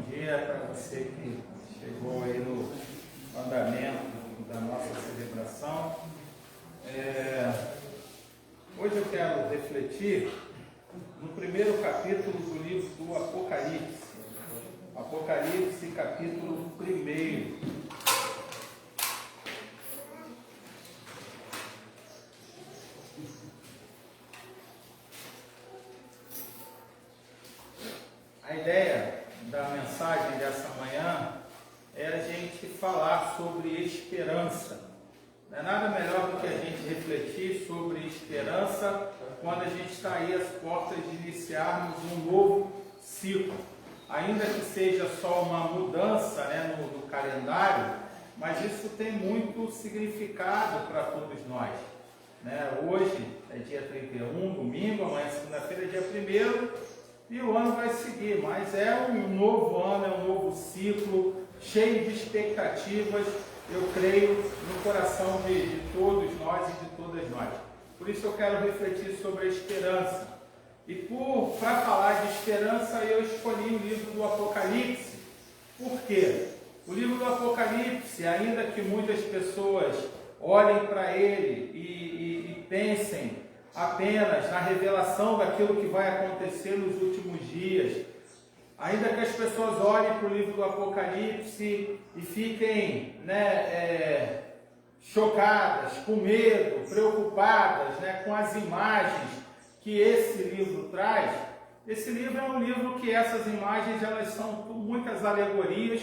dia para você que chegou aí no andamento da nossa celebração. Hoje eu quero refletir no primeiro capítulo do livro do Apocalipse. Apocalipse, capítulo 1. A ideia da mensagem dessa manhã é a gente falar sobre esperança. Não é nada melhor do que a gente refletir sobre esperança quando a gente está aí às portas de iniciarmos um novo ciclo. Ainda que seja só uma mudança, no calendário, mas isso tem muito significado para todos nós. Hoje é dia 31, domingo, amanhã segunda-feira é dia 1º, e o ano vai seguir, mas é um novo ano, é um novo ciclo, cheio de expectativas, eu creio, no coração de todos nós e de todas nós. Por isso eu quero refletir sobre a esperança. E para falar de esperança, eu escolhi o livro do Apocalipse. Por quê? O livro do Apocalipse, ainda que muitas pessoas olhem para ele e pensem apenas na revelação daquilo que vai acontecer nos últimos dias, ainda que as pessoas olhem para o livro do Apocalipse e fiquem chocadas, com medo, preocupadas com as imagens que esse livro traz, esse livro é um livro que essas imagens elas são muitas alegorias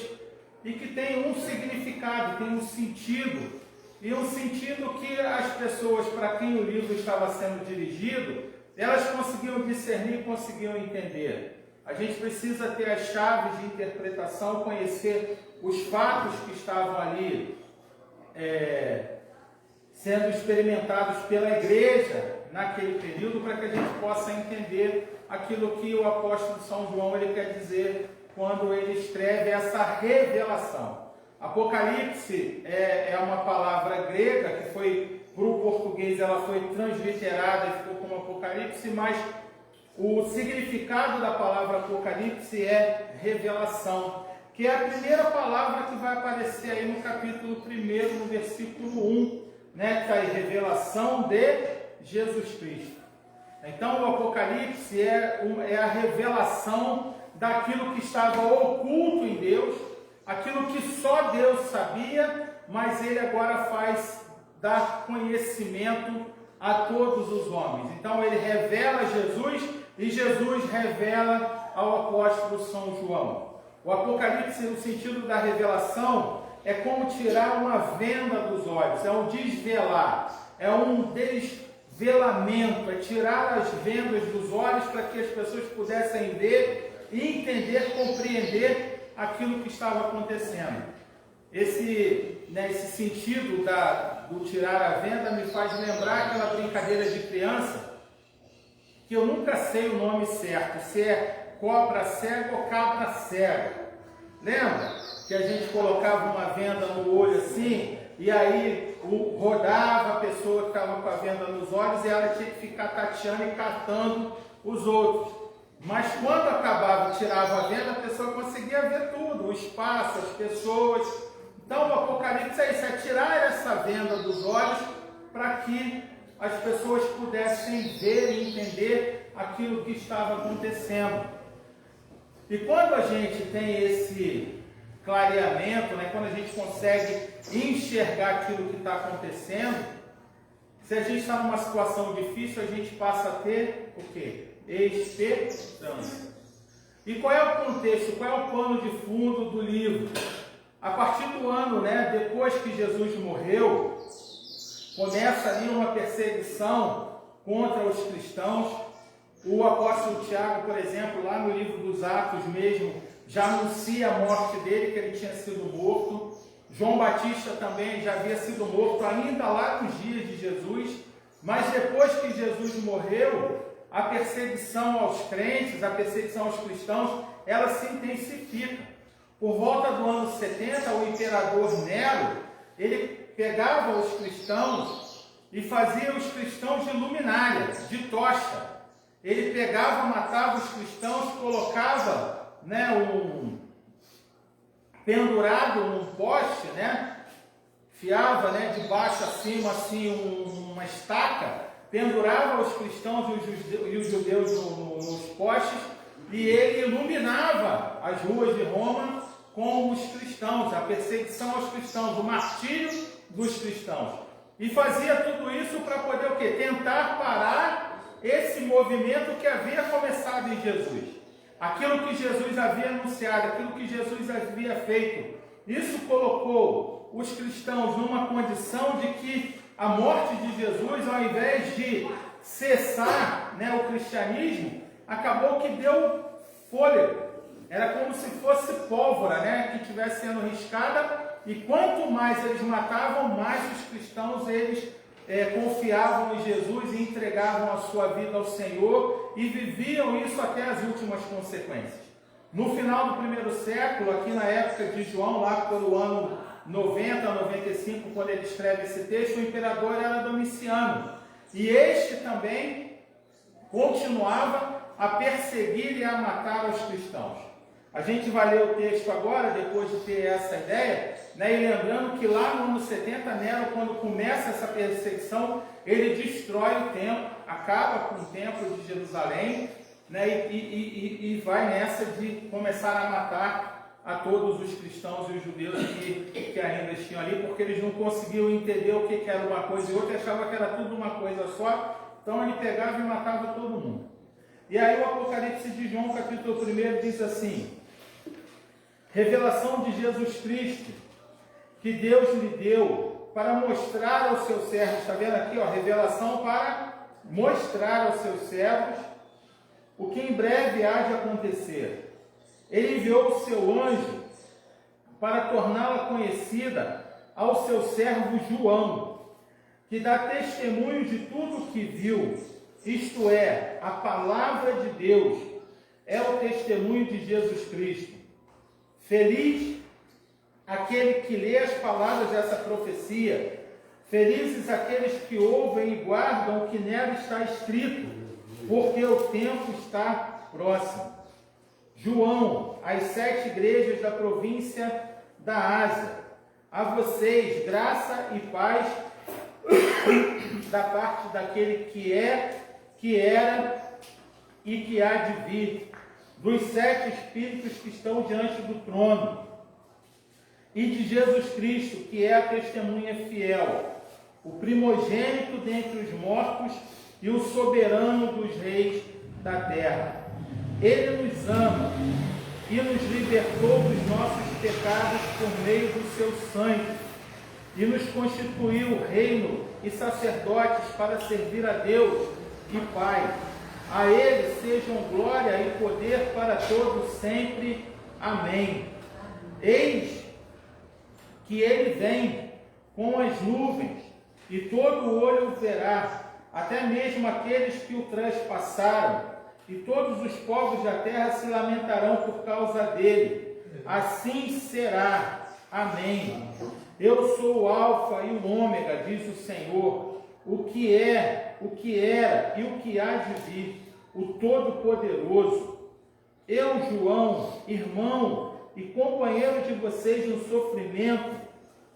e que tem um significado, tem um sentido. E um sentido que as pessoas para quem o livro estava sendo dirigido, elas conseguiam discernir, conseguiam entender. A gente precisa ter as chaves de interpretação, conhecer os fatos que estavam ali sendo experimentados pela igreja naquele período, para que a gente possa entender aquilo que o apóstolo São João ele quer dizer quando ele escreve essa revelação. Apocalipse é uma palavra grega que foi, para o português, ela foi transliterada e ficou como Apocalipse, mas o significado da palavra Apocalipse é revelação, que é a primeira palavra que vai aparecer aí no capítulo 1, no versículo 1, que está aí, revelação de Jesus Cristo. Então o Apocalipse é a revelação daquilo que estava oculto em Deus, aquilo que só Deus sabia, mas Ele agora faz dar conhecimento a todos os homens. Então Ele revela Jesus e Jesus revela ao apóstolo São João. O Apocalipse, no sentido da revelação, é como tirar uma venda dos olhos, é um desvelar, é um desvelamento, é tirar as vendas dos olhos para que as pessoas pudessem ver, entender, compreender aquilo que estava acontecendo. Esse sentido do tirar a venda me faz lembrar aquela brincadeira de criança, que eu nunca sei o nome certo, se é cobra cega ou cabra cega. Lembra que a gente colocava uma venda no olho assim, e aí rodava a pessoa que estava com a venda nos olhos e ela tinha que ficar tateando e catando os outros. Mas quando acabava e tirava a venda, a pessoa conseguia ver tudo, o espaço, as pessoas. Então o Apocalipse é isso, é tirar essa venda dos olhos para que as pessoas pudessem ver e entender aquilo que estava acontecendo. E quando a gente tem esse clareamento, quando a gente consegue enxergar aquilo que está acontecendo, se a gente está numa situação difícil, a gente passa a ter o quê? Esperança. E qual é o contexto, qual é o pano de fundo do livro? A partir do ano, depois que Jesus morreu, começa ali uma perseguição contra os cristãos. O apóstolo Tiago, por exemplo, lá no livro dos Atos mesmo, já anuncia a morte dele, que ele tinha sido morto. João Batista também já havia sido morto ainda lá nos dias de Jesus, mas depois que Jesus morreu, a perseguição aos crentes, a perseguição aos cristãos, ela se intensifica. Por volta do ano 70, o imperador Nero, ele pegava os cristãos e fazia os cristãos de luminária, de tocha. Ele pegava, matava os cristãos, colocava pendurado num poste, né? Fiava, né, de baixo acima assim uma estaca, pendurava os cristãos e os judeus nos postes, e ele iluminava as ruas de Roma com os cristãos, a perseguição aos cristãos, o martírio dos cristãos. E fazia tudo isso para poder o quê? Tentar parar esse movimento que havia começado em Jesus. Aquilo que Jesus havia anunciado, aquilo que Jesus havia feito. Isso colocou os cristãos numa condição de que a morte de Jesus, ao invés de cessar, né, o cristianismo, acabou que deu fôlego. Era como se fosse pólvora, né, que estivesse sendo riscada, e quanto mais eles matavam, mais os cristãos eles confiavam em Jesus e entregavam a sua vida ao Senhor e viviam isso até as últimas consequências. No final do primeiro século, aqui na época de João, lá pelo ano 90, 95, quando ele escreve esse texto, o imperador era Domiciano. E este também continuava a perseguir e a matar os cristãos. A gente vai ler o texto agora, depois de ter essa ideia, né, e lembrando que lá no ano 70, Nero, quando começa essa perseguição, ele destrói o templo, acaba com o templo de Jerusalém, né, e vai nessa de começar a matar a todos os cristãos e os judeus que ainda tinham ali, porque eles não conseguiam entender o que era uma coisa e outra, achavam que era tudo uma coisa só, então ele pegava e matava todo mundo. E aí o Apocalipse de João, capítulo 1, diz assim: revelação de Jesus Cristo, que Deus lhe deu para mostrar aos seus servos, está vendo aqui, ó, revelação para mostrar aos seus servos o que em breve há de acontecer. Ele enviou o seu anjo para torná-la conhecida ao seu servo João, que dá testemunho de tudo o que viu, isto é, a palavra de Deus, é o testemunho de Jesus Cristo. Feliz aquele que lê as palavras dessa profecia, felizes aqueles que ouvem e guardam o que nela está escrito, porque o tempo está próximo. João, às 7 igrejas da província da Ásia, a vocês graça e paz da parte daquele que é, que era e que há de vir, dos 7 Espíritos que estão diante do trono, e de Jesus Cristo, que é a testemunha fiel, o primogênito dentre os mortos e o soberano dos reis da terra. Ele nos ama e nos libertou dos nossos pecados por meio do seu sangue, e nos constituiu reino e sacerdotes para servir a Deus e Pai. A Ele sejam glória e poder para todos sempre. Amém. Eis que Ele vem com as nuvens, e todo o olho o verá, até mesmo aqueles que o transpassaram, e todos os povos da terra se lamentarão por causa dele. Assim será. Amém. Eu sou o Alfa e o Ômega, diz o Senhor, o que é, o que era e o que há de vir, o Todo-Poderoso. Eu, João, irmão e companheiro de vocês no sofrimento,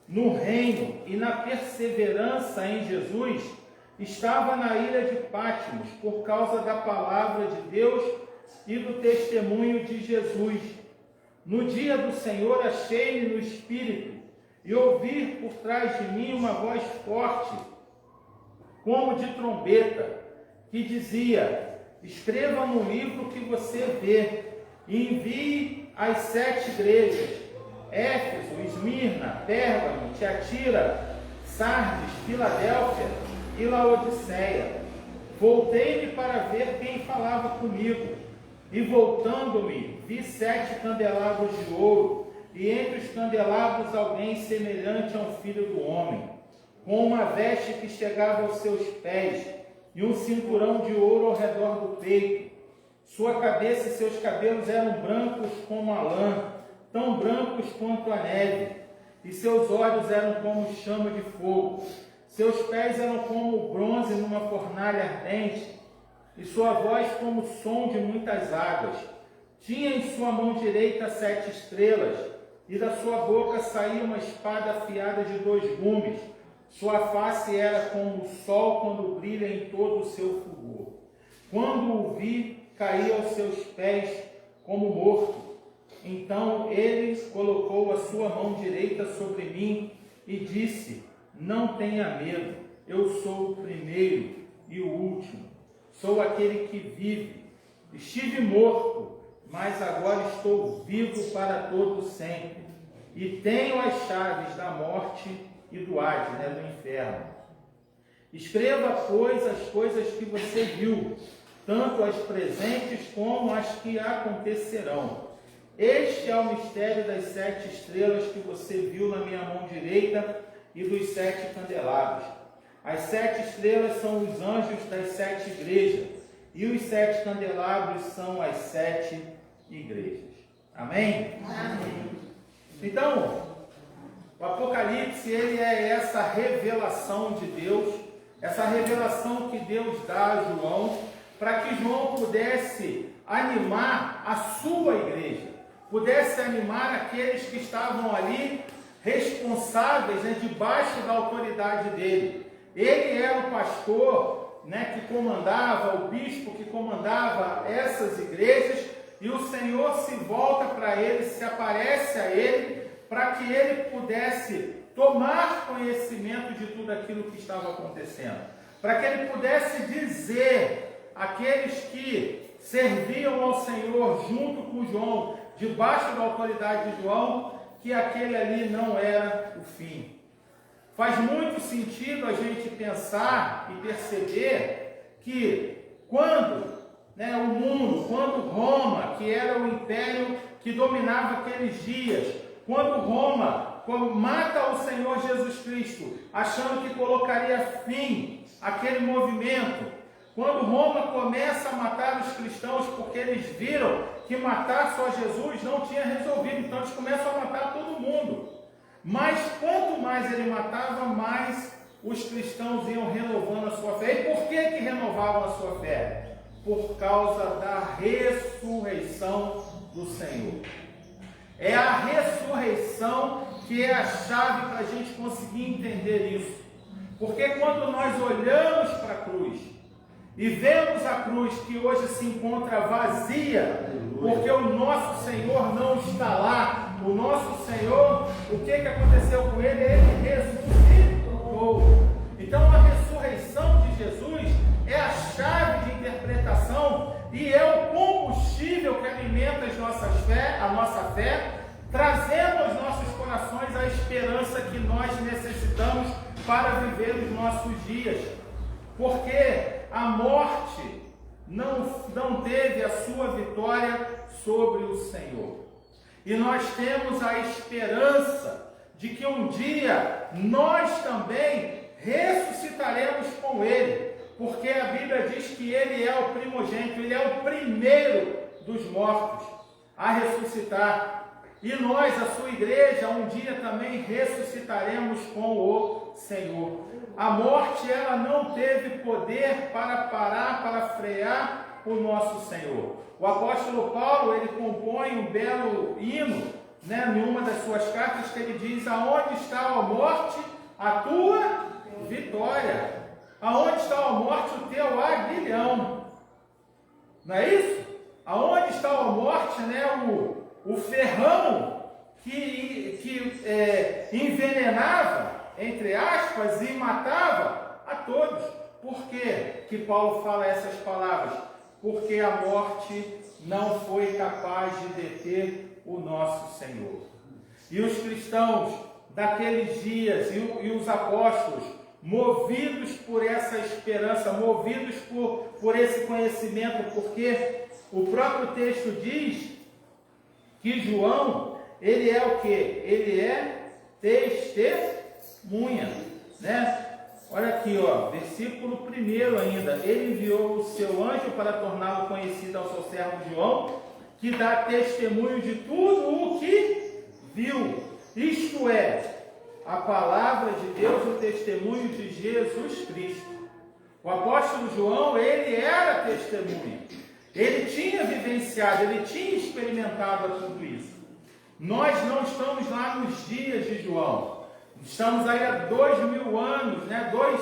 no reino e na perseverança em Jesus, estava na ilha de Patmos por causa da palavra de Deus e do testemunho de Jesus. No dia do Senhor achei-me no Espírito e ouvi por trás de mim uma voz forte, como de trombeta, que dizia: escreva no livro que você vê e envie às 7 igrejas: Éfeso, Esmirna, Pérgamo, Tiatira, Sardes, Filadélfia e Laodiceia. Voltei-me para ver quem falava comigo, e voltando-me, vi 7 candelabros de ouro, e entre os candelabros alguém semelhante a um filho do homem, com uma veste que chegava aos seus pés, e um cinturão de ouro ao redor do peito. Sua cabeça e seus cabelos eram brancos como a lã, tão brancos quanto a neve, e seus olhos eram como chama de fogo. Seus pés eram como o bronze numa fornalha ardente, e sua voz como o som de muitas águas. Tinha em sua mão direita 7 estrelas, e da sua boca saía uma espada afiada de 2 gumes. Sua face era como o sol quando brilha em todo o seu fulgor. Quando o vi, caí aos seus pés como morto. Então ele colocou a sua mão direita sobre mim e disse: não tenha medo, eu sou o primeiro e o último. Sou aquele que vive. Estive morto, mas agora estou vivo para todo sempre. E tenho as chaves da morte e do Hades, do inferno. Escreva, pois, as coisas que você viu, tanto as presentes como as que acontecerão. Este é o mistério das 7 estrelas que você viu na minha mão direita e dos 7 candelabros. As 7 estrelas são os anjos das 7 igrejas, e os 7 candelabros são as 7 igrejas. Amém? Amém. Então, o Apocalipse, ele é essa revelação de Deus, essa revelação que Deus dá a João, para que João pudesse animar a sua igreja, pudesse animar aqueles que estavam ali responsáveis, debaixo da autoridade dele. Ele era o pastor, que comandava, o bispo que comandava essas igrejas, e o Senhor se volta para ele, se aparece a ele, para que ele pudesse tomar conhecimento de tudo aquilo que estava acontecendo, para que ele pudesse dizer àqueles que serviam ao Senhor junto com João, debaixo da autoridade de João, que aquele ali não era o fim. Faz muito sentido a gente pensar e perceber que quando o mundo, quando Roma, que era o império que dominava aqueles dias, quando Roma mata o Senhor Jesus Cristo, achando que colocaria fim àquele movimento, quando Roma começa a matar os cristãos, porque eles viram que matar só Jesus não tinha resolvido, então eles começam a matar todo mundo. Mas quanto mais ele matava, mais os cristãos iam renovando a sua fé. E por que renovavam a sua fé? Por causa da ressurreição do Senhor. É a ressurreição que é a chave para a gente conseguir entender isso. Porque quando nós olhamos para a cruz e vemos a cruz que hoje se encontra vazia, porque o nosso Senhor não está lá, o nosso Senhor, o que aconteceu com ele? Ele ressuscitou. Então a ressurreição de Jesus é a chave de interpretação e é o combustível que alimenta a nossa fé, trazendo aos nossos corações a esperança que nós necessitamos para viver os nossos dias. Porque a morte não teve a sua vitória sobre o Senhor. E nós temos a esperança de que um dia nós também ressuscitaremos com Ele. Porque a Bíblia diz que Ele é o primogênito, Ele é o primeiro dos mortos a ressuscitar. E nós, a sua igreja, um dia também ressuscitaremos com o Senhor. A morte, ela não teve poder para parar, para frear o nosso Senhor. O apóstolo Paulo, ele compõe um belo hino, em uma das suas cartas, que ele diz: aonde está a morte, a tua vitória? Aonde está a morte, o teu aguilhão? Não é isso? Aonde está a morte, o ferrão que envenenava, entre aspas, e matava a todos. Por que Paulo fala essas palavras? Porque a morte não foi capaz de deter o nosso Senhor. E os cristãos daqueles dias e os apóstolos, movidos por essa esperança, movidos por esse conhecimento, porque o próprio texto diz que João, ele é o quê? Ele é testemunha, Olha aqui, versículo 1 ainda. Ele enviou o seu anjo para torná-lo conhecido ao seu servo João, que dá testemunho de tudo o que viu. Isto é, a palavra de Deus, o testemunho de Jesus Cristo. O apóstolo João, ele era testemunha. Ele tinha vivenciado, ele tinha experimentado tudo isso. Nós não estamos lá nos dias de João. Estamos aí há 2000 anos, 2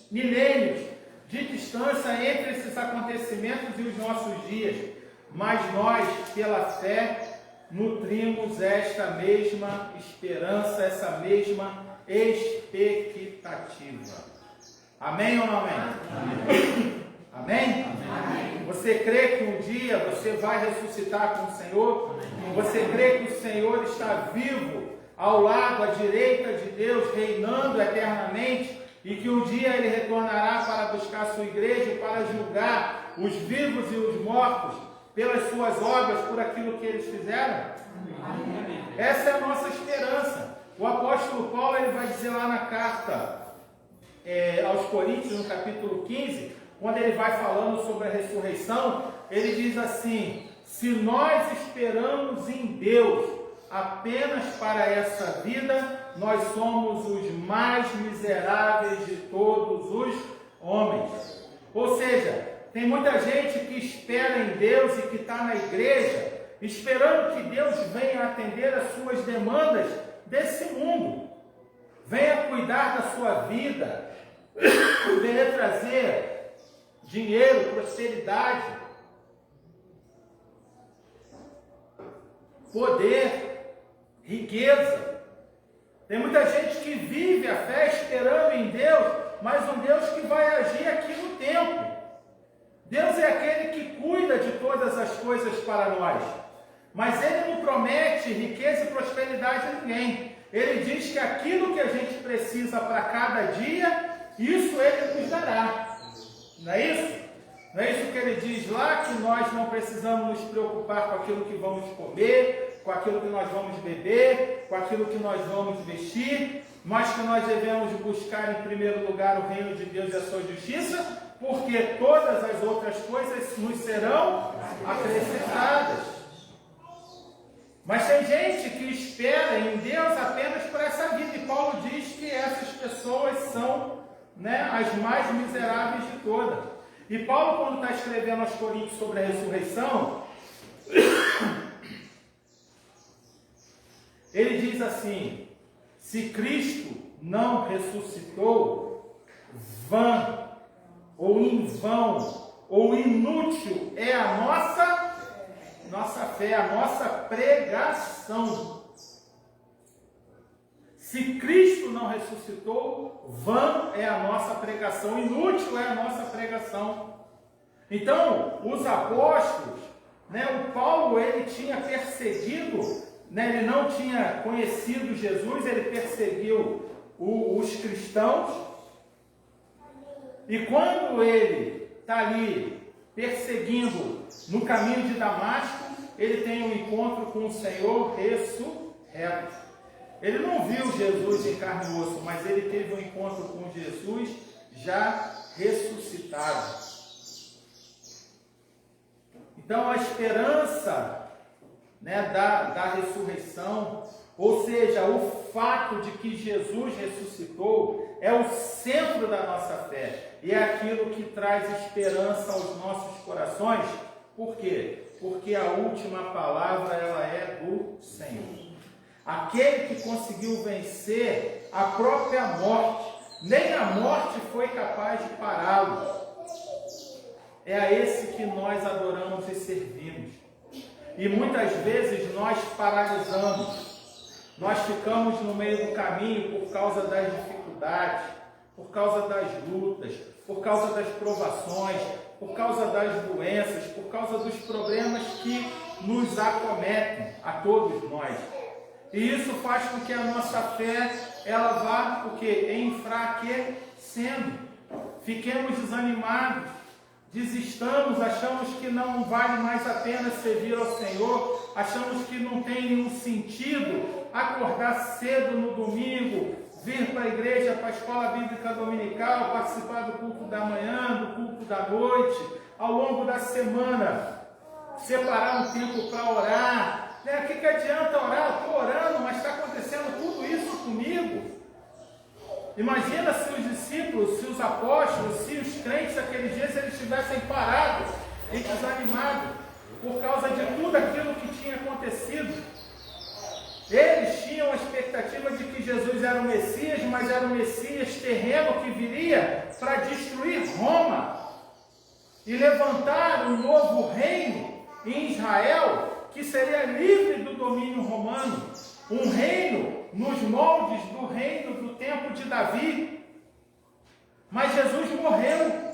milênios de distância entre esses acontecimentos e os nossos dias. Mas nós, pela fé, nutrimos esta mesma esperança, essa mesma expectativa. Amém ou não amém? Amém. Amém? Amém. Você crê que um dia você vai ressuscitar com o Senhor? Amém. Você crê que o Senhor está vivo ao lado, à direita de Deus, reinando eternamente, e que um dia Ele retornará para buscar a sua igreja e para julgar os vivos e os mortos pelas suas obras, por aquilo que eles fizeram? Amém. Essa é a nossa esperança. O apóstolo Paulo ele vai dizer lá na carta aos Coríntios, no capítulo 15, quando ele vai falando sobre a ressurreição, ele diz assim: se nós esperamos em Deus apenas para essa vida, nós somos os mais miseráveis de todos os homens. Ou seja, tem muita gente que espera em Deus e que está na igreja, esperando que Deus venha atender as suas demandas desse mundo, venha cuidar da sua vida, venha trazer dinheiro, prosperidade, poder, riqueza. Tem muita gente que vive a fé esperando em Deus, mas um Deus que vai agir aqui no tempo. Deus é aquele que cuida de todas as coisas para nós, mas Ele não promete riqueza e prosperidade a ninguém. Ele diz que aquilo que a gente precisa para cada dia, isso Ele nos dará. Não é isso? Não é isso que Ele diz lá, que nós não precisamos nos preocupar com aquilo que vamos comer, com aquilo que nós vamos beber, com aquilo que nós vamos vestir, mas que nós devemos buscar em primeiro lugar o reino de Deus e a sua justiça, porque todas as outras coisas nos serão acrescentadas. Mas tem gente que espera em Deus apenas por essa vida, e Paulo diz que essas pessoas são as mais miseráveis de todas. E Paulo, quando está escrevendo aos Coríntios sobre a ressurreição, ele diz assim: se Cristo não ressuscitou, vã, ou em vão, ou inútil é a nossa fé, a nossa pregação. Se Cristo não ressuscitou, vã é a nossa pregação, inútil é a nossa pregação. Então, os apóstolos, o Paulo, ele tinha perseguido, ele não tinha conhecido Jesus, ele perseguiu os cristãos, e quando ele está ali perseguindo no caminho de Damasco, ele tem um encontro com o Senhor ressurreto. Ele não viu Jesus em carne e osso, mas ele teve um encontro com Jesus já ressuscitado. Então a esperança da ressurreição, ou seja, o fato de que Jesus ressuscitou, é o centro da nossa fé. E é aquilo que traz esperança aos nossos corações. Por quê? Porque a última palavra ela é do Senhor. Aquele que conseguiu vencer a própria morte, nem a morte foi capaz de pará-lo. É a esse que nós adoramos e servimos. E muitas vezes nós paralisamos, nós ficamos no meio do caminho por causa das dificuldades, por causa das lutas, por causa das provações, por causa das doenças, por causa dos problemas que nos acometem a todos nós. E isso faz com que a nossa fé, ela vá, enfraquecendo. Fiquemos desanimados, desistamos, achamos que não vale mais a pena servir ao Senhor, achamos que não tem nenhum sentido acordar cedo no domingo, vir para a igreja, para a escola bíblica dominical, participar do culto da manhã, do culto da noite, ao longo da semana, separar um tempo para orar. O que adianta orar? Eu estou orando, mas está acontecendo tudo isso comigo. Imagina se os discípulos, se os apóstolos, se os crentes daqueles dias eles tivessem parado e desanimado por causa de tudo aquilo que tinha acontecido. para destruir Roma e levantar um novo reino em Israel, que seria livre do domínio romano, um reino nos moldes do reino do tempo de Davi. Mas Jesus morreu,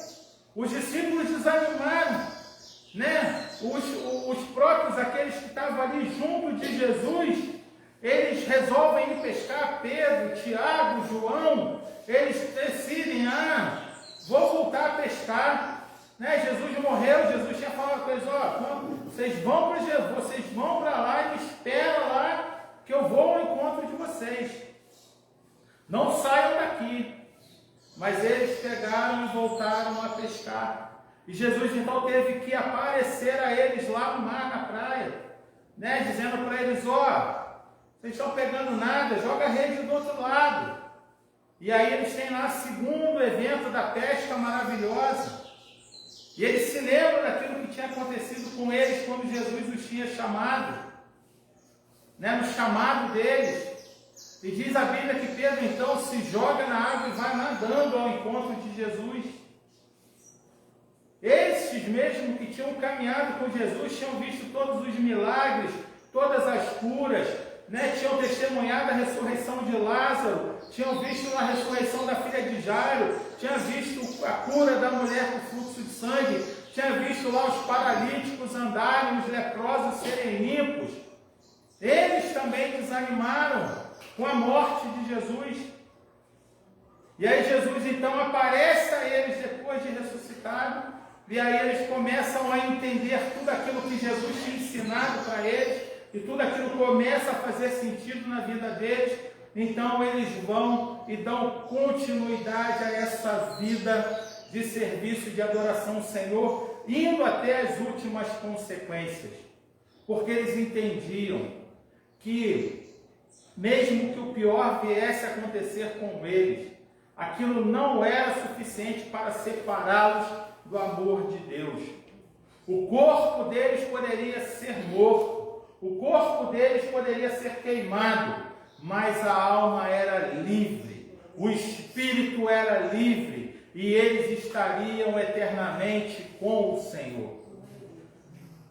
os discípulos desanimaram, né? Os próprios, aqueles que estavam ali junto de Jesus, eles resolvem ir pescar. Pedro, Tiago, João, eles decidem, vou voltar a pescar, né? Jesus morreu, Jesus tinha falado para eles, vocês vão para lá e me esperam lá, que eu vou ao encontro de vocês, não saiam daqui. Mas eles pegaram e voltaram a pescar. E Jesus então teve que aparecer a eles lá no mar, na praia, né? Dizendo para eles, vocês estão pegando nada, joga a rede do outro lado. E aí eles têm lá o segundo evento da pesca maravilhosa. E eles se lembram daquilo que tinha acontecido com eles quando Jesus os tinha chamado, né? No chamado deles. E diz a Bíblia que Pedro então se joga na água e vai nadando ao encontro de Jesus. Esses mesmos que tinham caminhado com Jesus, tinham visto todos os milagres, todas as curas, né? Tinham testemunhado a ressurreição de Lázaro, tinham visto a ressurreição da filha de Jairo, tinham visto a cura da mulher com fluxo de sangue, tinham visto lá os paralíticos andarem, os leprosos serem limpos. Eles também desanimaram com a morte de Jesus. E aí Jesus então aparece a eles depois de ressuscitado, e aí eles começam a entender tudo aquilo que Jesus tinha ensinado para eles, e tudo aquilo começa a fazer sentido na vida deles. Então eles vão e dão continuidade a essa vida de serviço, de adoração ao Senhor, indo até as últimas consequências, porque eles entendiam que mesmo que o pior viesse a acontecer com eles, aquilo não era suficiente para separá-los do amor de Deus. O corpo deles poderia ser morto, o corpo deles poderia ser queimado, mas a alma era livre, o espírito era livre, e eles estariam eternamente com o Senhor.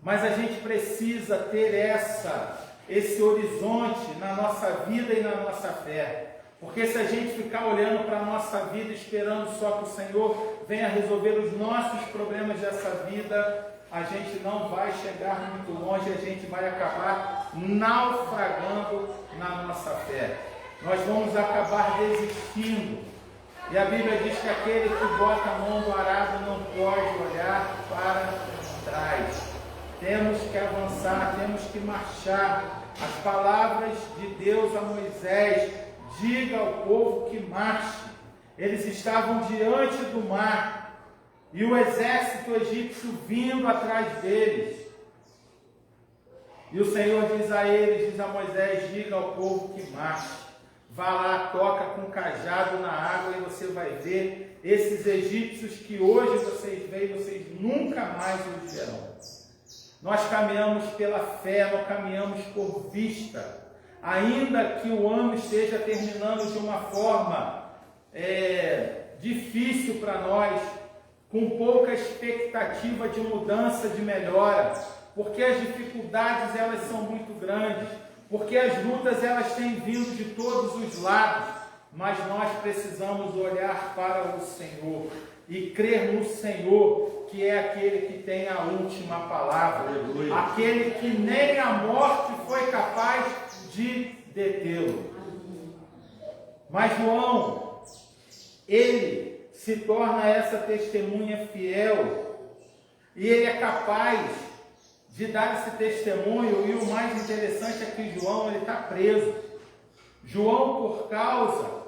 Mas a gente precisa ter esse horizonte na nossa vida e na nossa fé. Porque se a gente ficar olhando para a nossa vida, esperando só que o Senhor venha resolver os nossos problemas dessa vida, a gente não vai chegar muito longe, a gente vai acabar naufragando na nossa fé. Nós vamos acabar desistindo. E a Bíblia diz que aquele que bota a mão do arado não pode olhar para trás. Temos que avançar, temos que marchar. As palavras de Deus a Moisés: diga ao povo que marche. Eles estavam diante do mar e o exército egípcio vindo atrás deles. E o Senhor diz a eles, diz a Moisés: diga ao povo que marche. Vá lá, toca com cajado na água e você vai ver esses egípcios que hoje vocês veem, vocês nunca mais os verão. Nós caminhamos pela fé, nós caminhamos por vista. Ainda que o ano esteja terminando de uma forma difícil para nós, com pouca expectativa de mudança, de melhora, porque as dificuldades elas são muito grandes, porque as lutas elas têm vindo de todos os lados, mas nós precisamos olhar para o Senhor e crer no Senhor, que é aquele que tem a última palavra, aquele que nem a morte foi capaz de detê-lo. Mas João, ele se torna essa testemunha fiel, e ele é capaz de dar esse testemunho. E o mais interessante é que João está preso. João, por causa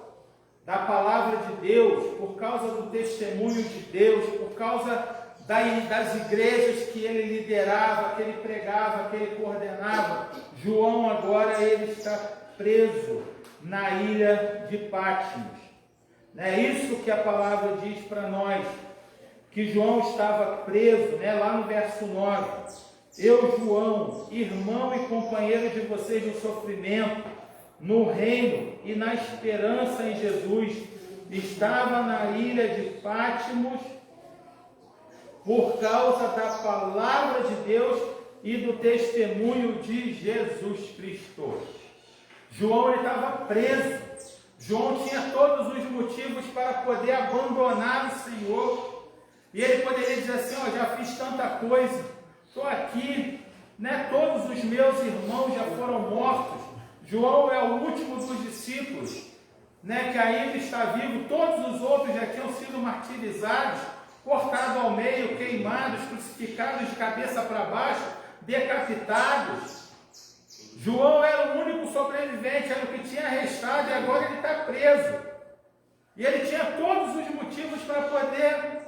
da palavra de Deus, por causa do testemunho de Deus, por causa das igrejas que ele liderava, que ele pregava, que ele coordenava, João agora ele está preso na ilha de Patmos. É isso que a palavra diz para nós, que João estava preso, lá no verso 9. Eu, João, irmão e companheiro de vocês no sofrimento, no reino e na esperança em Jesus, estava na ilha de Patmos por causa da palavra de Deus e do testemunho de Jesus Cristo. João estava preso. João tinha todos os motivos para poder abandonar o Senhor. E ele poderia dizer assim, ó, já fiz tanta coisa, estou aqui, né? Todos os meus irmãos já foram mortos. João é o último dos discípulos, né, que ainda está vivo. Todos os outros já tinham sido martirizados, cortados ao meio, queimados, crucificados de cabeça para baixo, decapitados. João era o único sobrevivente, era o que tinha restado, e agora ele está preso. E ele tinha todos os motivos para poder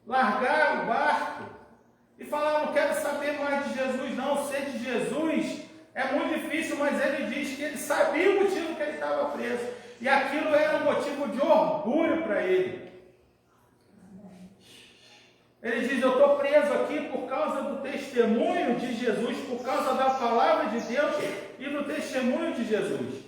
largar o barco e falar, não quero saber mais de Jesus não, ser de Jesus é muito difícil, mas ele diz que ele sabia o motivo que ele estava preso, e aquilo era um motivo de orgulho para ele. Ele diz, eu estou preso aqui por causa do testemunho de Jesus, por causa da palavra de Deus e do testemunho de Jesus.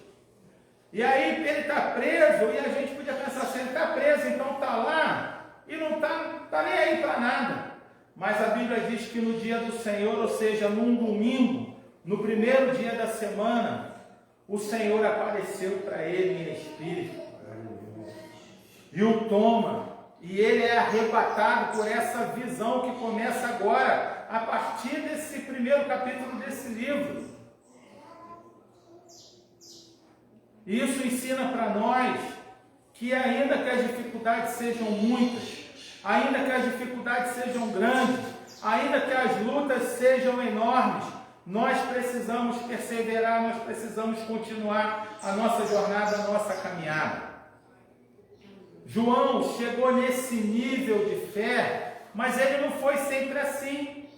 E aí ele está preso, e a gente podia pensar assim, ele está preso, então está lá, e não está nem aí para nada. Mas a Bíblia diz que no dia do Senhor, ou seja, num domingo, no primeiro dia da semana, o Senhor apareceu para ele em espírito. E o toma. E ele é arrebatado por essa visão que começa agora, a partir desse primeiro capítulo desse livro. E isso ensina para nós que ainda que as dificuldades sejam muitas, ainda que as dificuldades sejam grandes, ainda que as lutas sejam enormes, nós precisamos perseverar, nós precisamos continuar a nossa jornada, a nossa caminhada. João chegou nesse nível de fé, mas ele não foi sempre assim.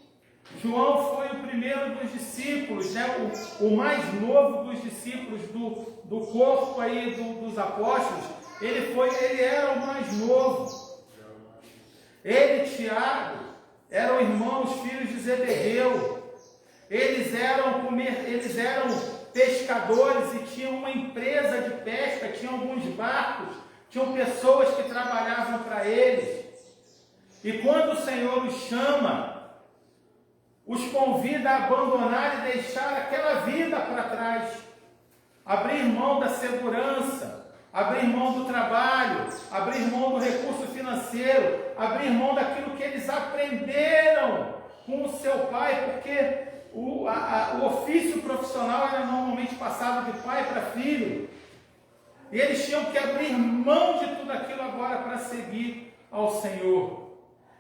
João foi o primeiro dos discípulos, né? o mais novo dos discípulos do corpo aí dos apóstolos. Ele era o mais novo. Ele e Tiago eram irmãos, filhos de Zebedeu. Eles eram pescadores e tinham uma empresa de pesca, tinham alguns barcos, tinham pessoas que trabalhavam para eles. E quando o Senhor os chama, os convida a abandonar e deixar aquela vida para trás, abrir mão da segurança, abrir mão do trabalho, abrir mão do recurso financeiro, abrir mão daquilo que eles aprenderam com o seu pai, porque o ofício profissional era normalmente passado de pai para filho. E eles tinham que abrir mão de tudo aquilo agora para seguir ao Senhor.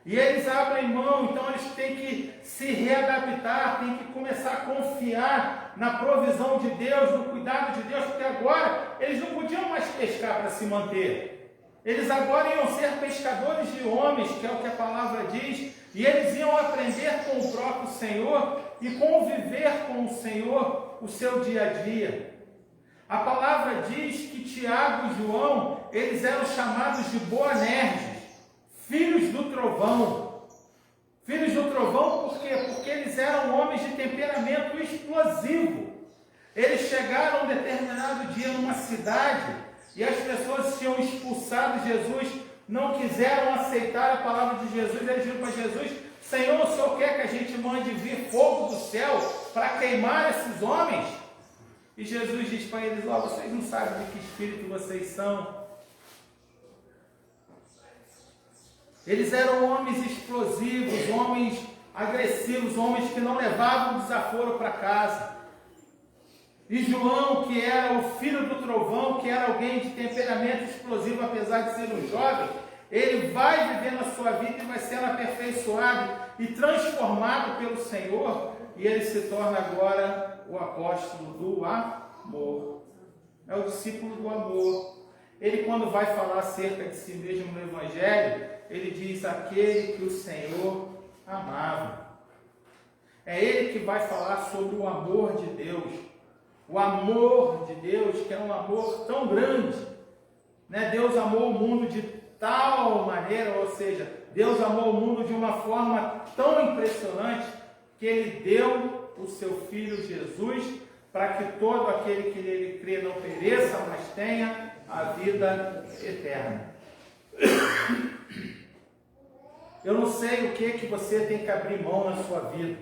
E eles abrem mão, então eles têm que se readaptar, têm que começar a confiar na provisão de Deus, no cuidado de Deus, porque agora eles não podiam mais pescar para se manter. Eles agora iam ser pescadores de homens, que é o que a palavra diz, e eles iam aprender com o próprio Senhor e conviver com o Senhor o seu dia a dia. A palavra diz que Tiago e João, eles eram chamados de Boanerges, filhos do trovão. Filhos do trovão por quê? Porque eles eram homens de temperamento explosivo. Eles chegaram um determinado dia numa cidade e as pessoas tinham expulsado Jesus, não quiseram aceitar a palavra de Jesus. Eles viram para Jesus, Senhor, o Senhor quer que a gente mande vir fogo do céu para queimar esses homens? E Jesus diz para eles, ó, vocês não sabem de que espírito vocês são. Eles eram homens explosivos, homens agressivos, homens que não levavam desaforo para casa. E João, que era o filho do trovão, que era alguém de temperamento explosivo, apesar de ser um jovem, ele vai vivendo a sua vida e vai sendo aperfeiçoado e transformado pelo Senhor, e ele se torna agora o apóstolo do amor. É o discípulo do amor. Ele, quando vai falar acerca de si mesmo no Evangelho, ele diz, aquele que o Senhor amava. É ele que vai falar sobre o amor de Deus. O amor de Deus, que é um amor tão grande, né? Deus amou o mundo de tal maneira, ou seja, Deus amou o mundo de uma forma tão impressionante, que Ele deu o seu Filho Jesus, para que todo aquele que nele crê não pereça, mas tenha a vida eterna. Eu não sei o que você tem que abrir mão na sua vida.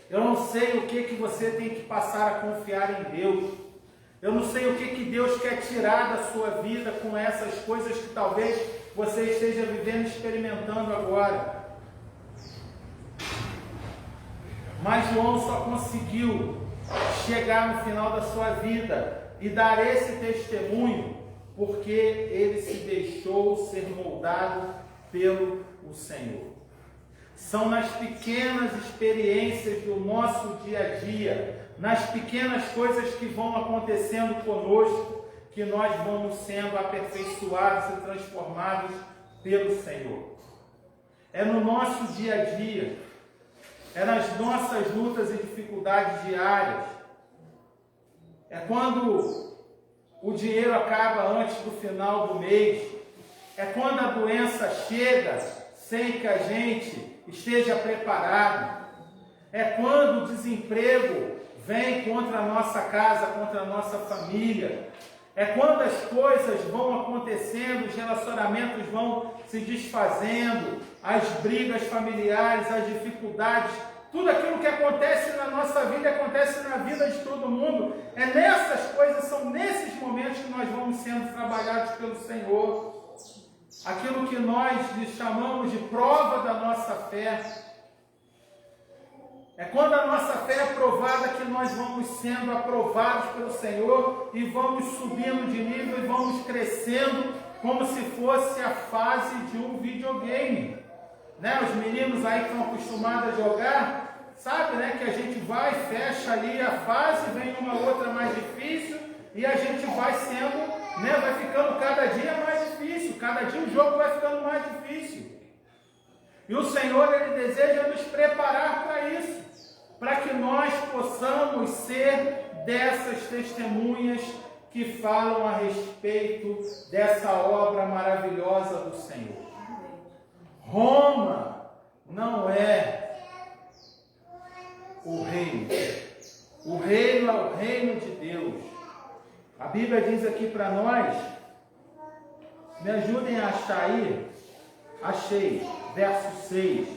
Eu não sei o que você tem que passar a confiar em Deus. Eu não sei o que Deus quer tirar da sua vida com essas coisas que talvez você esteja vivendo, experimentando agora. Mas João só conseguiu chegar no final da sua vida e dar esse testemunho porque ele se deixou ser moldado pelo Senhor. São nas pequenas experiências do nosso dia a dia, nas pequenas coisas que vão acontecendo conosco, que nós vamos sendo aperfeiçoados e transformados pelo Senhor. É no nosso dia a dia, é nas nossas lutas e dificuldades diárias, é quando o dinheiro acaba antes do final do mês, é quando a doença chega sem que a gente esteja preparado, é quando o desemprego vem contra a nossa casa, contra a nossa família, é quando as coisas vão acontecendo, os relacionamentos vão se desfazendo, as brigas familiares, as dificuldades, tudo aquilo que acontece na nossa vida, acontece na vida de todo mundo. É nessas coisas, são nesses momentos que nós vamos sendo trabalhados pelo Senhor. Aquilo que nós chamamos de prova da nossa fé. É quando a nossa fé é provada que nós vamos sendo aprovados pelo Senhor e vamos subindo de nível e vamos crescendo como se fosse a fase de um videogame. Né? Os meninos aí que estão acostumados a jogar, sabe, né? Que a gente vai, fecha ali a fase, vem uma outra mais difícil e a gente vai sendo, né? Vai ficando cada dia mais difícil, cada dia o jogo vai ficando mais difícil. E o Senhor, Ele deseja nos preparar para isso, para que nós possamos ser dessas testemunhas que falam a respeito dessa obra maravilhosa do Senhor. Roma não é o reino. O reino é o reino de Deus. A Bíblia diz aqui para nós, me ajudem a achar aí, achei, verso 6,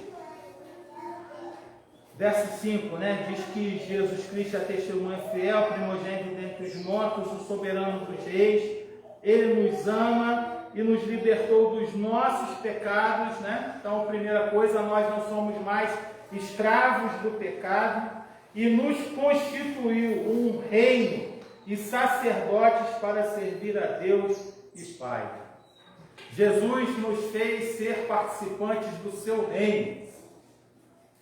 verso 5, né? Diz que Jesus Cristo é testemunha fiel, primogênito dentre os mortos, o soberano dos reis, Ele nos ama e nos libertou dos nossos pecados, né? Então, a primeira coisa, nós não somos mais escravos do pecado e nos constituiu um reino e sacerdotes para servir a Deus e Pai. Jesus nos fez ser participantes do seu reino.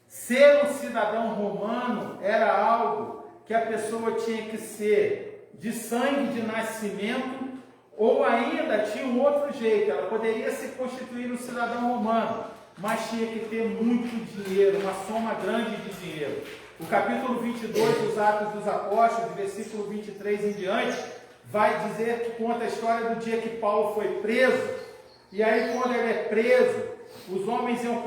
Ser um cidadão romano era algo que a pessoa tinha que ser de sangue de nascimento, ou ainda tinha um outro jeito, ela poderia se constituir um cidadão romano, mas tinha que ter muito dinheiro, uma soma grande de dinheiro. O capítulo 22 dos Atos dos Apóstolos, versículo 23 em diante, vai dizer que conta a história do dia que Paulo foi preso, e aí quando ele é preso, os homens iam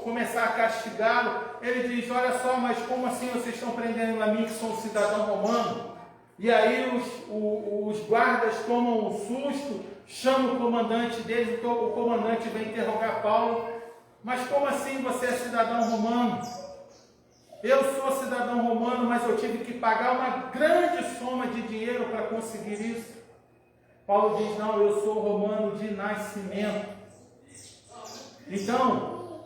começar a castigá-lo. Ele diz, olha só, mas como assim vocês estão prendendo a mim que sou um cidadão romano? E aí os guardas tomam um susto, chamam o comandante deles, então o comandante vem interrogar Paulo. Mas como assim você é cidadão romano? Eu sou cidadão romano, mas eu tive que pagar uma grande soma de dinheiro para conseguir isso. Paulo diz, não, eu sou romano de nascimento. Então,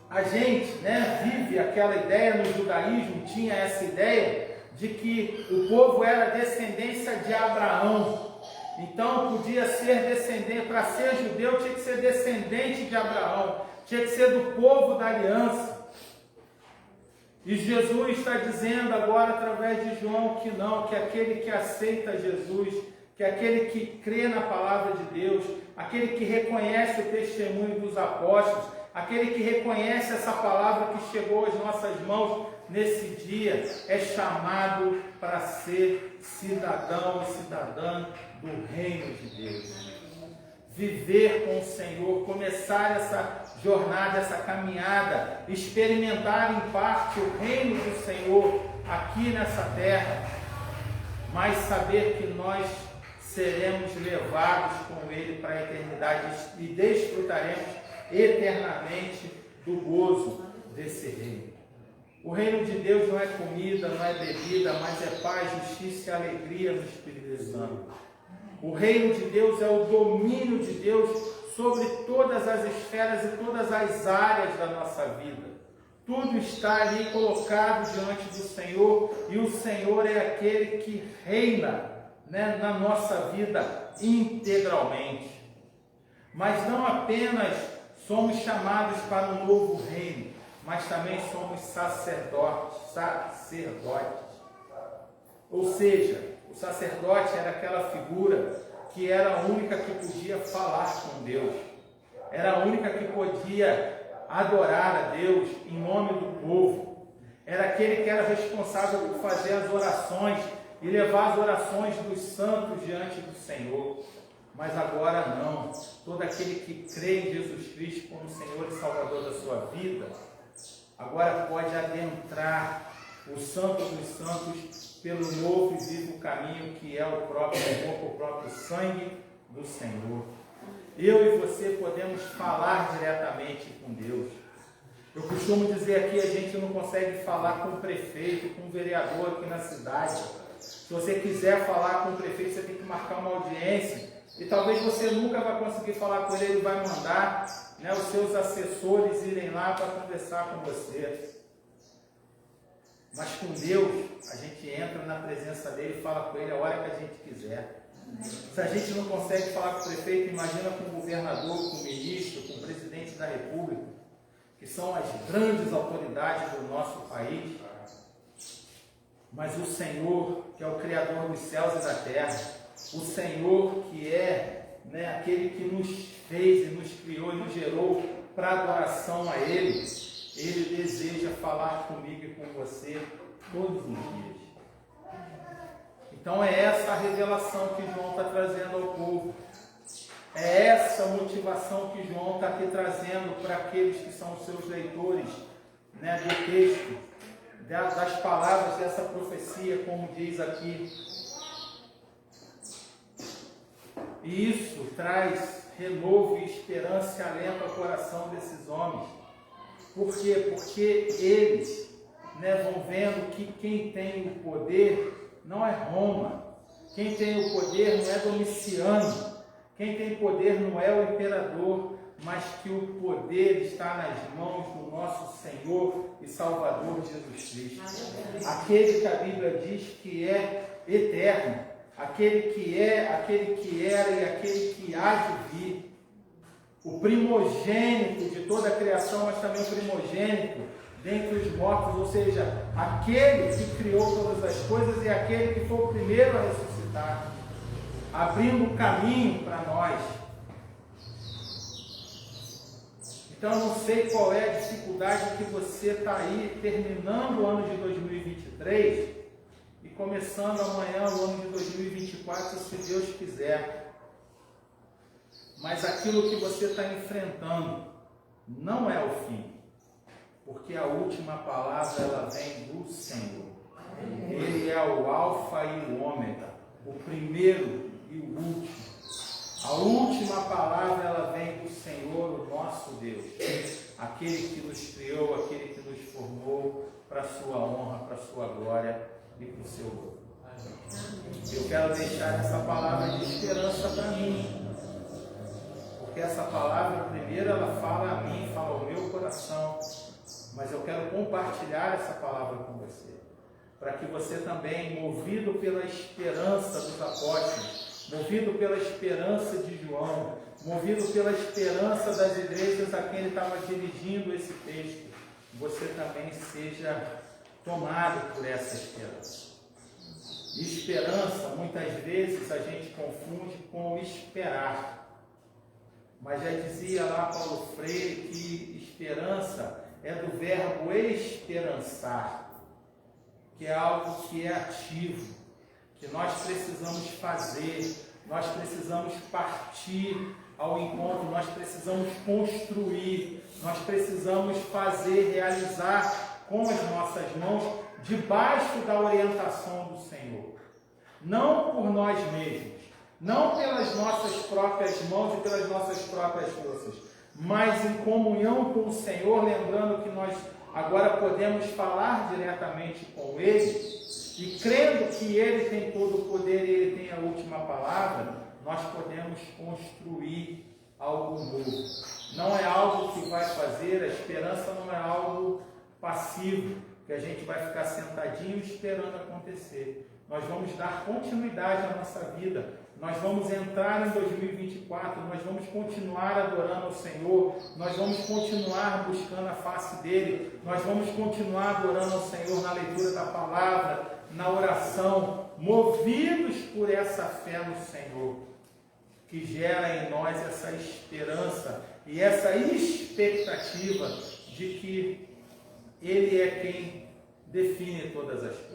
a gente, né, vive aquela ideia no judaísmo, tinha essa ideia de que o povo era descendência de Abraão. Então, podia ser descendente, para ser judeu, tinha que ser descendente de Abraão, tinha que ser do povo da aliança. E Jesus está dizendo agora, através de João, que não, que aquele que aceita Jesus, que aquele que crê na palavra de Deus, aquele que reconhece o testemunho dos apóstolos, aquele que reconhece essa palavra que chegou às nossas mãos nesse dia, é chamado para ser cidadão e cidadã do reino de Deus. Viver com o Senhor, começar essa jornada, essa caminhada, experimentar em parte o reino do Senhor aqui nessa terra, mas saber que nós seremos levados com Ele para a eternidade e desfrutaremos eternamente do gozo desse reino. O reino de Deus não é comida, não é bebida, mas é paz, justiça e alegria no Espírito Santo. O reino de Deus é o domínio de Deus sobre todas as esferas e todas as áreas da nossa vida. Tudo está ali colocado diante do Senhor, e o Senhor é aquele que reina, né, na nossa vida integralmente. Mas não apenas somos chamados para um novo reino, mas também somos sacerdotes. Ou seja, o sacerdote era aquela figura que era a única que podia falar com Deus, era a única que podia adorar a Deus em nome do povo, era aquele que era responsável por fazer as orações e levar as orações dos santos diante do Senhor. Mas agora não, todo aquele que crê em Jesus Cristo como Senhor e Salvador da sua vida, agora pode adentrar o Santo dos Santos pelo novo e vivo caminho que é o próprio corpo, o próprio sangue do Senhor. Eu e você podemos falar diretamente com Deus. Eu costumo dizer aqui, a gente não consegue falar com o prefeito, com o vereador aqui na cidade. Se você quiser falar com o prefeito, você tem que marcar uma audiência. E talvez você nunca vai conseguir falar com ele, ele vai mandar, né, os seus assessores irem lá para conversar com você. Mas com Deus, a gente entra na presença dele e fala com ele a hora que a gente quiser. Se a gente não consegue falar com o prefeito, imagina com o governador, com o ministro, com o presidente da República, que são as grandes autoridades do nosso país. Mas o Senhor, que é o Criador dos céus e da terra, o Senhor que é, né, aquele que nos fez e nos criou e nos gerou para adoração a Ele, Ele deseja falar comigo e com você todos os dias. Então é essa a revelação que João está trazendo ao povo. É essa motivação que João está aqui trazendo para aqueles que são os seus leitores, né, do texto, das palavras dessa profecia, como diz aqui. E isso traz renovo e esperança e alento ao coração desses homens. Por quê? Porque eles, né, vão vendo que quem tem o poder não é Roma. Quem tem o poder não é Domiciano. Quem tem poder não é o imperador, mas que o poder está nas mãos do nosso Senhor e Salvador Jesus Cristo. Aquele que a Bíblia diz que é eterno, aquele que é, aquele que era e aquele que há de vir. O primogênito de toda a criação, mas também o primogênito dentre os mortos, ou seja, aquele que criou todas as coisas e aquele que foi o primeiro a ressuscitar, abrindo um caminho para nós. Então, não sei qual é a dificuldade que você está aí terminando o ano de 2023 e começando amanhã o ano de 2024, se Deus quiser. Mas aquilo que você está enfrentando não é o fim, porque a última palavra ela vem do Senhor. Ele é o alfa e o ômega, o primeiro e o último. A última palavra ela vem do Senhor, o nosso Deus, aquele que nos criou, aquele que nos formou para a sua honra, para a sua glória e para o seu louvor. Eu quero deixar essa palavra de esperança para mim, porque essa palavra primeiro ela fala a mim, fala ao meu coração, mas eu quero compartilhar essa palavra com você, para que você também, movido pela esperança dos apóstolos, movido pela esperança de João, movido pela esperança das igrejas a quem ele estava dirigindo esse texto, você também seja tomado por essa esperança. Esperança, muitas vezes, a gente confunde com esperar. Mas já dizia lá Paulo Freire que esperança é do verbo esperançar, que é algo que é ativo, que nós precisamos fazer, nós precisamos partir ao encontro, nós precisamos construir, nós precisamos fazer, realizar com as nossas mãos, debaixo da orientação do Senhor. Não por nós mesmos, não pelas nossas próprias mãos e pelas nossas próprias forças, mas em comunhão com o Senhor, lembrando que nós agora podemos falar diretamente com Ele, e crendo que Ele tem todo o poder e Ele tem a última palavra, nós podemos construir algo novo. Não é algo que vai fazer, a esperança não é algo passivo, que a gente vai ficar sentadinho esperando acontecer. Nós vamos dar continuidade à nossa vida. Nós vamos entrar em 2024, nós vamos continuar adorando o Senhor, nós vamos continuar buscando a face dEle, nós vamos continuar adorando o Senhor na leitura da palavra, na oração, movidos por essa fé no Senhor, que gera em nós essa esperança e essa expectativa de que Ele é quem define todas as coisas.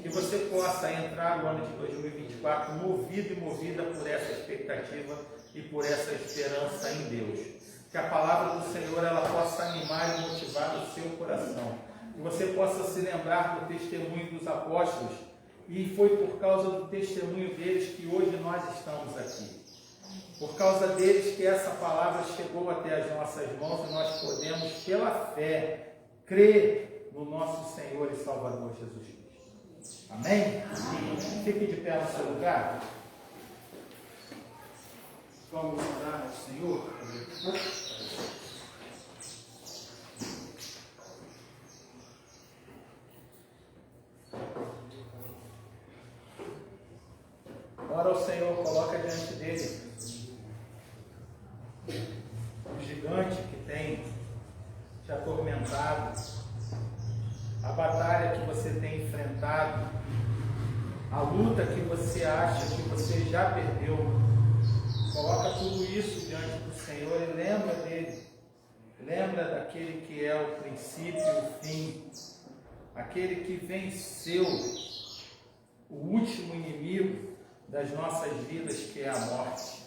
Que você possa entrar no ano de 2024 movido e movida por essa expectativa e por essa esperança em Deus. Que a palavra do Senhor ela possa animar e motivar o seu coração. Que você possa se lembrar do testemunho dos apóstolos. E foi por causa do testemunho deles que hoje nós estamos aqui. Por causa deles que essa palavra chegou até as nossas mãos e nós podemos, pela fé, crer no nosso Senhor e Salvador Jesus Cristo. Amém? Amém? Fique de pé no seu lugar. Vamos orar ao Senhor. Ora ao Senhor, coloca diante dele o gigante que tem te atormentado, a batalha que você tem enfrentado, a luta que você acha que você já perdeu. Coloca tudo isso diante do Senhor e lembra dele. Lembra daquele que é o princípio e o fim, aquele que venceu o último inimigo das nossas vidas, que é a morte.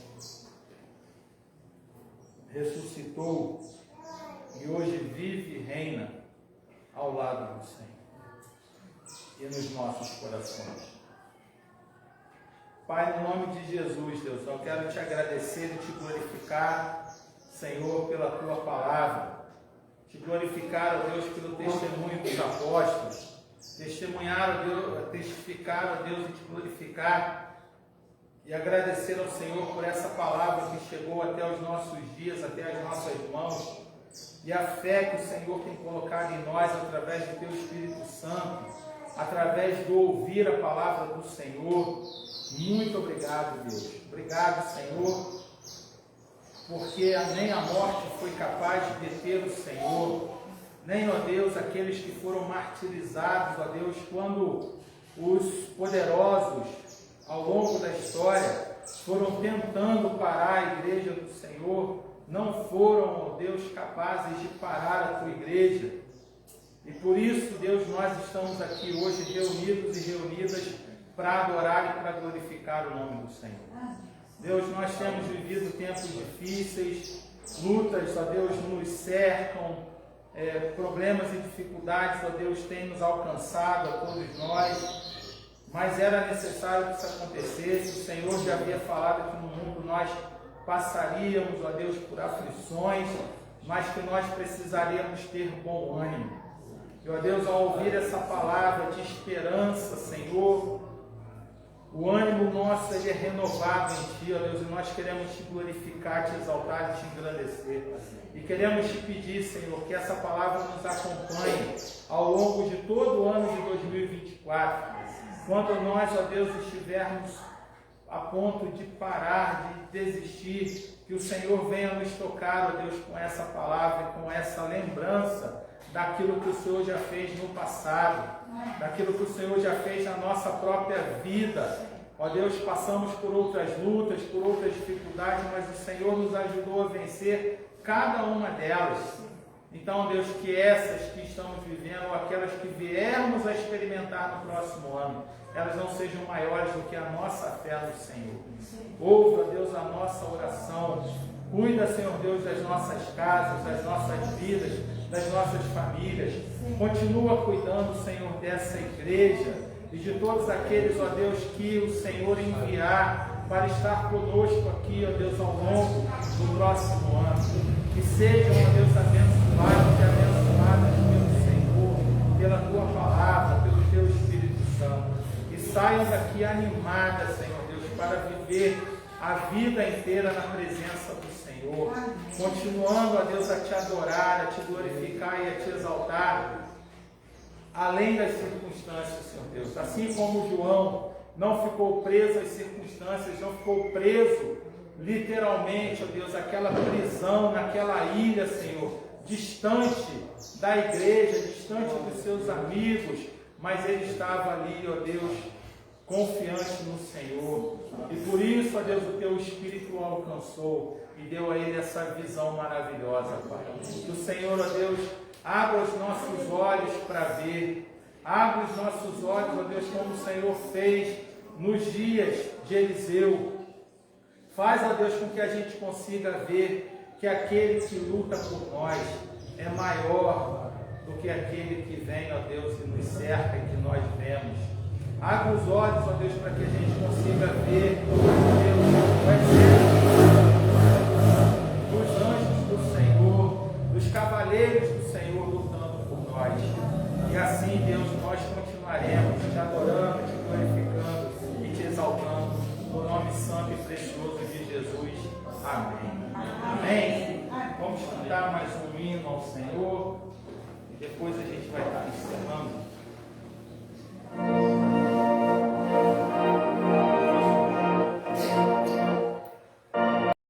Ressuscitou e hoje vive e reina ao lado do Senhor e nos nossos corações. Pai, no nome de Jesus, Deus, eu quero te agradecer e te glorificar, Senhor, pela tua palavra. Te glorificar, ó Deus, pelo testemunho dos apóstolos. Testificar, ó Deus, e te glorificar e agradecer ao Senhor por essa palavra que chegou até os nossos dias, até as nossas mãos, e a fé que o Senhor tem colocado em nós através do teu Espírito Santo, através do ouvir a palavra do Senhor. Muito obrigado, Deus. Obrigado, Senhor, porque nem a morte foi capaz de deter o Senhor, nem, ó Deus, aqueles que foram martirizados, ó Deus, quando os poderosos, ao longo da história, foram tentando parar a igreja do Senhor, não foram, ó Deus, capazes de parar a tua igreja. E por isso, Deus, nós estamos aqui hoje reunidos e reunidas para adorar e para glorificar o nome do Senhor. Deus, nós temos vivido tempos difíceis, lutas, ó Deus, nos cercam, problemas e dificuldades, ó Deus, têm nos alcançado a todos nós, mas era necessário que isso acontecesse. O Senhor já havia falado que no mundo nós passaríamos, ó Deus, por aflições, mas que nós precisaríamos ter bom ânimo. E, ó Deus, ao ouvir essa palavra de esperança, Senhor, o ânimo nosso ele é renovado em Ti, ó Deus, e nós queremos Te glorificar, Te exaltar e Te engrandecer. E queremos Te pedir, Senhor, que essa palavra nos acompanhe ao longo de todo o ano de 2024. Quando nós, ó Deus, estivermos a ponto de parar, de desistir, que o Senhor venha nos tocar, ó Deus, com essa palavra, com essa lembrança daquilo que o Senhor já fez no passado, daquilo que o Senhor já fez na nossa própria vida. Ó Deus, passamos por outras lutas, por outras dificuldades, mas o Senhor nos ajudou a vencer cada uma delas. Então, Deus, que essas que estamos vivendo, ou aquelas que viermos a experimentar no próximo ano, elas não sejam maiores do que a nossa fé no Senhor. Ouve, ó Deus, a nossa oração. Cuida, Senhor Deus, das nossas casas, das nossas vidas, das nossas famílias. Continua cuidando, Senhor, dessa igreja e de todos aqueles, ó Deus, que o Senhor enviar para estar conosco aqui, ó Deus, ao longo do próximo ano. Que sejam, ó Deus, abençoados e abençoadas pelo Senhor, pela Tua palavra, pelo Teu Espírito Santo. E saiam daqui animadas, Senhor Deus, para viver a vida inteira na presença do Senhor, continuando, ó Deus, a Te adorar, a Te glorificar e a Te exaltar, além das circunstâncias, Senhor Deus. Assim como João não ficou preso às circunstâncias, não ficou preso literalmente, ó Deus, aquela prisão, naquela ilha, Senhor, distante da igreja, distante dos seus amigos, mas ele estava ali, ó Deus, confiante no Senhor. E por isso, ó Deus, o Teu Espírito o alcançou e deu a ele essa visão maravilhosa, Pai. Que o Senhor, ó Deus, abra os nossos olhos para ver, abra os nossos olhos, ó Deus, como o Senhor fez nos dias de Eliseu. Faz, ó Deus, com que a gente consiga ver que aquele que luta por nós é maior do que aquele que vem, ó Deus, e nos cerca e que nós vemos. Abra os olhos, ó Deus, para que a gente consiga ver, ó Deus, o exército dos anjos do Senhor, dos cavaleiros do Senhor lutando por nós. E assim, Deus, nós continuaremos te adorando, te glorificando e te exaltando, no nome santo e precioso de Jesus. Amém. Amém. Vamos cantar mais um hino ao Senhor e depois a gente vai estar encerrando.